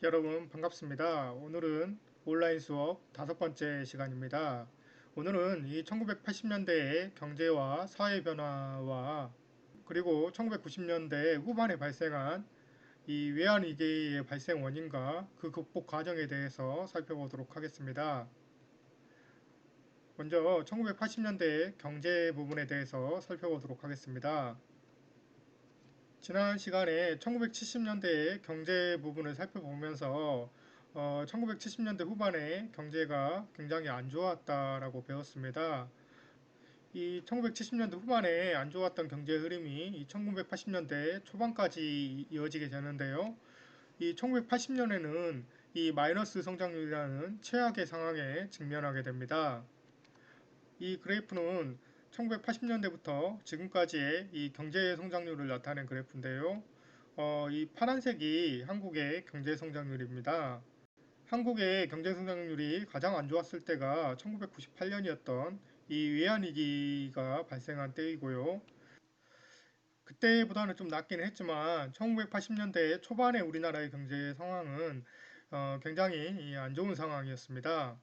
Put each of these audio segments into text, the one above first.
여러분 반갑습니다. 오늘은 온라인 수업 5번째 시간입니다. 오늘은 이 1980년대의 경제와 사회 변화와 그리고 1990년대 후반에 발생한 이 외환위기의 발생 원인과 그 극복 과정에 대해서 살펴보도록 하겠습니다. 먼저 1980년대 경제 부분에 대해서 살펴보도록 하겠습니다. 지난 시간에 1970년대의 경제 부분을 살펴보면서 1970년대 후반에 경제가 굉장히 안 좋았다라고 배웠습니다. 이 1970년대 후반에 안 좋았던 경제 흐름이 이 1980년대 초반까지 이어지게 되는데요. 이 1980년에는 이 마이너스 성장률이라는 최악의 상황에 직면하게 됩니다. 이 그래프는 1980년대부터 지금까지의 이 경제 성장률을 나타낸 그래프인데요. 이 파란색이 한국의 경제 성장률입니다. 한국의 경제 성장률이 가장 안 좋았을 때가 1998년이었던 이 외환위기가 발생한 때이고요. 그때보다는 좀 낫긴 했지만 1980년대 초반에 우리나라의 경제 상황은 굉장히 안 좋은 상황이었습니다.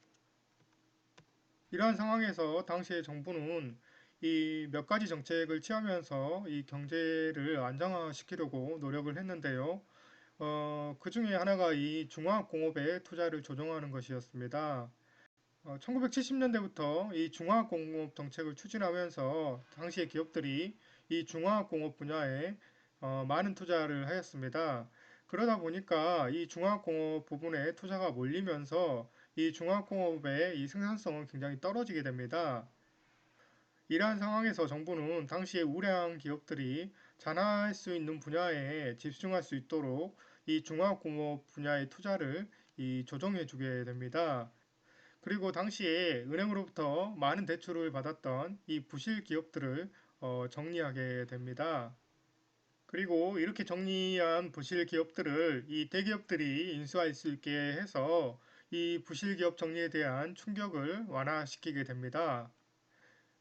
이러한 상황에서 당시의 정부는 이 몇 가지 정책을 취하면서 이 경제를 안정화시키려고 노력을 했는데요. 그 중에 하나가 이 중화학공업에 투자를 조정하는 것이었습니다. 1970년대부터 이 중화학공업 정책을 추진하면서 당시의 기업들이 이 중화학공업 분야에 많은 투자를 하였습니다. 그러다 보니까 이 중화학공업 부분에 투자가 몰리면서 이 중화학공업의 이 생산성은 굉장히 떨어지게 됩니다. 이러한 상황에서 정부는 당시에 우량 기업들이 자라날 수 있는 분야에 집중할 수 있도록 이 중화학공업 분야의 투자를 이 조정해 주게 됩니다. 그리고 당시에 은행으로부터 많은 대출을 받았던 이 부실 기업들을 정리하게 됩니다. 그리고 이렇게 정리한 부실 기업들을 이 대기업들이 인수할 수 있게 해서 이 부실 기업 정리에 대한 충격을 완화시키게 됩니다.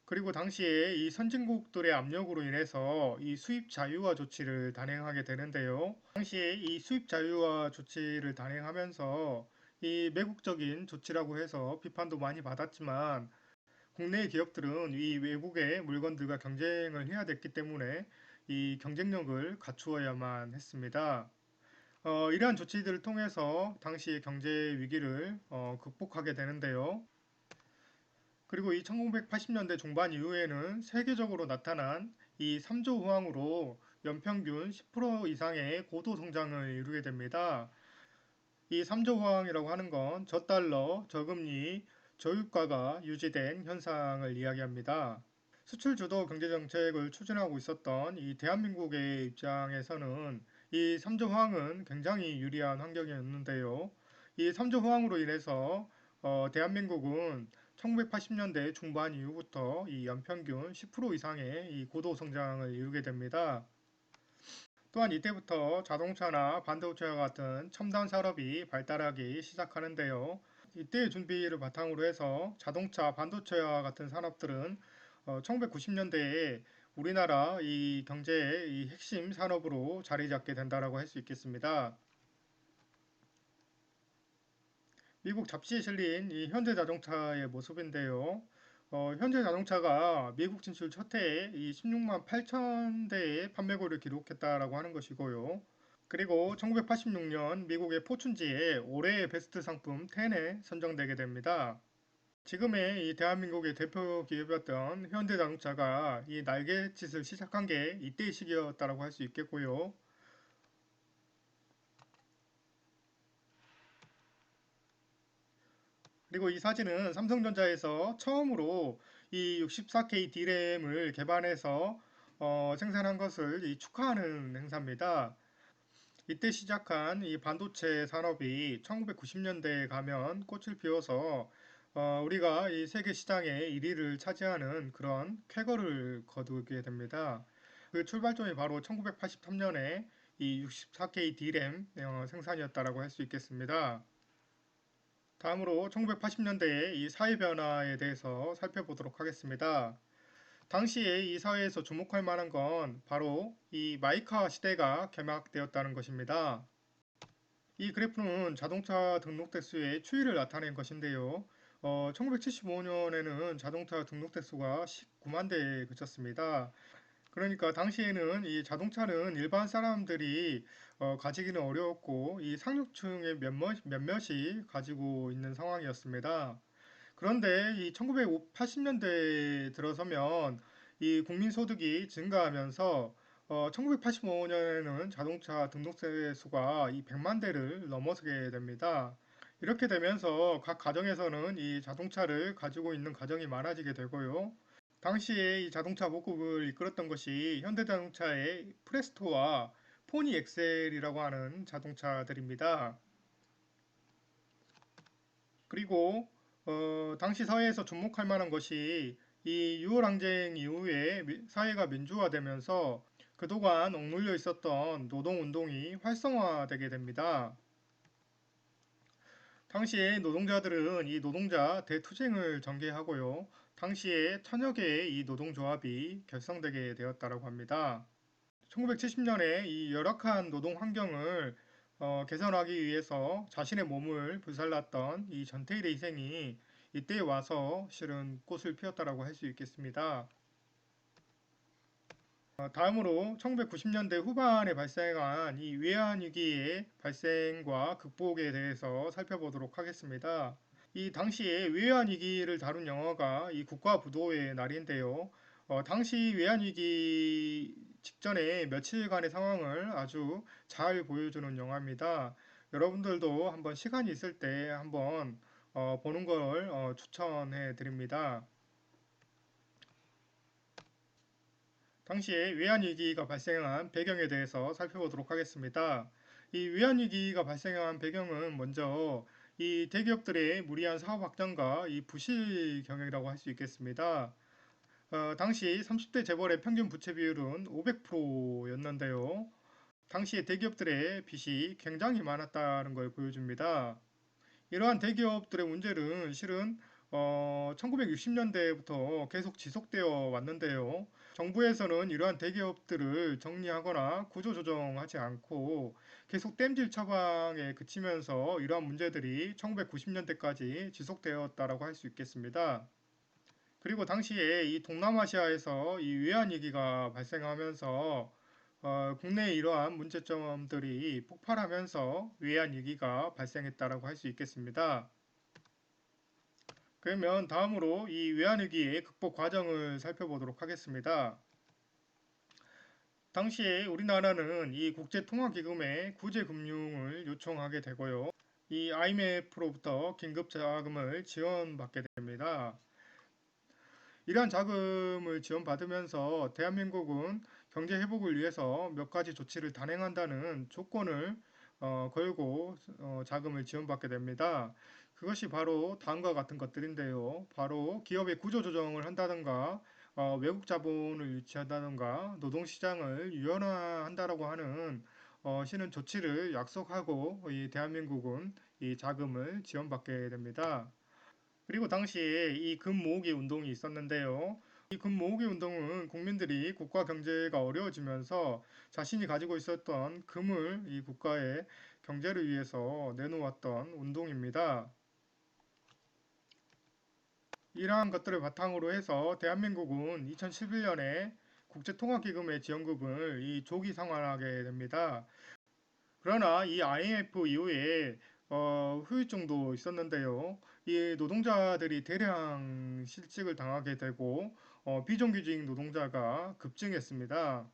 그리고 당시에 이 선진국들의 압력으로 인해서 이 수입 자유화 조치를 단행하게 되는데요. 당시에 이 수입 자유화 조치를 단행하면서 이 매국적인 조치라고 해서 비판도 많이 받았지만 국내 기업들은 이 외국의 물건들과 경쟁을 해야 됐기 때문에 이 경쟁력을 갖추어야만 했습니다. 이러한 조치들을 통해서 당시의 경제 위기를 극복하게 되는데요. 그리고 이 1980년대 중반 이후에는 세계적으로 나타난 이 3조 호황으로 연평균 10% 이상의 고도 성장을 이루게 됩니다. 이 3조 호황이라고 하는 건 저달러, 저금리, 저유가가 유지된 현상을 이야기합니다. 수출 주도 경제 정책을 추진하고 있었던 이 대한민국의 입장에서는 이 3조 호황은 굉장히 유리한 환경이었는데요. 이 3조 호황으로 인해서 대한민국은 1980년대 중반 이후부터 이 연평균 10% 이상의 이 고도 성장을 이루게 됩니다. 또한 이때부터 자동차나 반도체와 같은 첨단 산업이 발달하기 시작하는데요. 이때의 준비를 바탕으로 해서 자동차, 반도체와 같은 산업들은 1990년대에 우리나라 이 경제의 이 핵심 산업으로 자리 잡게 된다라고 할 수 있겠습니다. 미국 잡지에 실린 이 현대자동차의 모습인데요. 현대자동차가 미국 진출 첫 해에 이 16만 8천 대의 판매고를 기록했다라고 하는 것이고요. 그리고 1986년 미국의 포춘지에 올해의 베스트 상품 10에 선정되게 됩니다. 지금의 이 대한민국의 대표 기업이었던 현대자동차가 이 날갯짓을 시작한 게 이때의 시기였다고 할 수 있겠고요. 그리고 이 사진은 삼성전자에서 처음으로 이 64K D램을 개발해서 생산한 것을 이 축하하는 행사입니다. 이때 시작한 이 반도체 산업이 1990년대에 가면 꽃을 피워서 우리가 이 세계 시장의 1위를 차지하는 그런 쾌거를 거두게 됩니다. 그 출발점이 바로 1983년에 이 64K D램 생산이었다라고 할 수 있겠습니다. 다음으로 1980년대의 이 사회 변화에 대해서 살펴보도록 하겠습니다. 당시에 이 사회에서 주목할 만한 건 바로 이 마이카 시대가 개막되었다는 것입니다. 이 그래프는 자동차 등록 대수의 추이를 나타낸 것인데요. 1975년에는 자동차 등록 대수가 19만 대에 그쳤습니다. 그러니까 당시에는 이 자동차는 일반 사람들이 가지기는 어려웠고 이 상류층의 몇몇이 가지고 있는 상황이었습니다. 그런데 이 1980년대에 들어서면 이 국민소득이 증가하면서 1985년에는 자동차 등록세 수가 이 100만 대를 넘어서게 됩니다. 이렇게 되면서 각 가정에서는 이 자동차를 가지고 있는 가정이 많아지게 되고요. 당시에 이 자동차 보급을 이끌었던 것이 현대자동차의 프레스토와 포니 엑셀이라고 하는 자동차들입니다. 그리고 당시 사회에서 접목할 만한 것이 이 6월 항쟁 이후에 사회가 민주화되면서 그동안 억눌려 있었던 노동운동이 활성화되게 됩니다. 당시에 노동자들은 이 노동자 대투쟁을 전개하고요. 당시에 천여 개의 이 노동조합이 결성되게 되었다고 합니다. 1970년에 이 열악한 노동 환경을 개선하기 위해서 자신의 몸을 불살랐던 이 전태일의 희생이 이때 와서 실은 꽃을 피웠다라고 할 수 있겠습니다. 다음으로 1990년대 후반에 발생한 이 외환위기의 발생과 극복에 대해서 살펴보도록 하겠습니다. 이 당시에 외환위기를 다룬 영화가 이 국가부도의 날인데요. 당시 외환위기 직전에 며칠간의 상황을 아주 잘 보여주는 영화입니다. 여러분들도 한번 시간이 있을 때 한번 보는 걸 추천해 드립니다. 당시에 외환위기가 발생한 배경에 대해서 살펴보도록 하겠습니다. 이 외환위기가 발생한 배경은 먼저 이 대기업들의 무리한 사업 확장과 이 부실 경영이라고 할 수 있겠습니다. 당시 30대 재벌의 평균 부채 비율은 500%였는데요. 당시에 대기업들의 빚이 굉장히 많았다는 걸 보여줍니다. 이러한 대기업들의 문제는 실은 1960년대부터 계속 지속되어 왔는데요. 정부에서는 이러한 대기업들을 정리하거나 구조조정하지 않고 계속 땜질 처방에 그치면서 이러한 문제들이 1990년대까지 지속되었다라고 할 수 있겠습니다. 그리고 당시에 이 동남아시아에서 이 외환위기가 발생하면서 국내에 이러한 문제점들이 폭발하면서 외환위기가 발생했다라고 할 수 있겠습니다. 그러면 다음으로 이 외환위기의 극복 과정을 살펴보도록 하겠습니다. 당시에 우리나라는 이 국제통화기금에 구제금융을 요청하게 되고요. 이 IMF로부터 긴급자금을 지원받게 됩니다. 이러한 자금을 지원받으면서 대한민국은 경제 회복을 위해서 몇 가지 조치를 단행한다는 조건을 걸고 자금을 지원받게 됩니다. 그것이 바로 다음과 같은 것들인데요. 바로 기업의 구조 조정을 한다든가 외국 자본을 유치한다든가 노동시장을 유연화한다라고 하는 시는 조치를 약속하고 이 대한민국은 이 자금을 지원받게 됩니다. 그리고 당시에 이 금 모으기 운동이 있었는데요. 이 금 모으기 운동은 국민들이 국가 경제가 어려워지면서 자신이 가지고 있었던 금을 이 국가의 경제를 위해서 내놓았던 운동입니다. 이러한 것들을 바탕으로 해서 대한민국은 2011년에 국제통화기금의 지원금을 이 조기 상환하게 됩니다. 그러나 이 IMF 이후에 후유증도 있었는데요. 이 노동자들이 대량 실직을 당하게 되고 비정규직 노동자가 급증했습니다.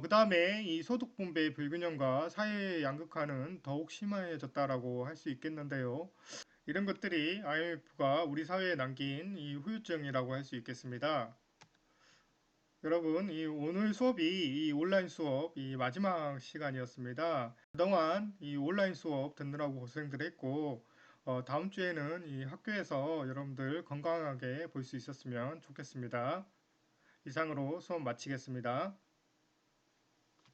그 다음에 이 소득 분배 불균형과 사회 양극화는 더욱 심해졌다라고 할 수 있겠는데요. 이런 것들이 IMF가 우리 사회에 남긴 이 후유증이라고 할 수 있겠습니다. 여러분, 이 오늘 수업이 이 온라인 수업 이 마지막 시간이었습니다. 그동안 이 온라인 수업 듣느라고 고생들 했고, 다음 주에는 이 학교에서 여러분들 건강하게 볼 수 있었으면 좋겠습니다. 이상으로 수업 마치겠습니다.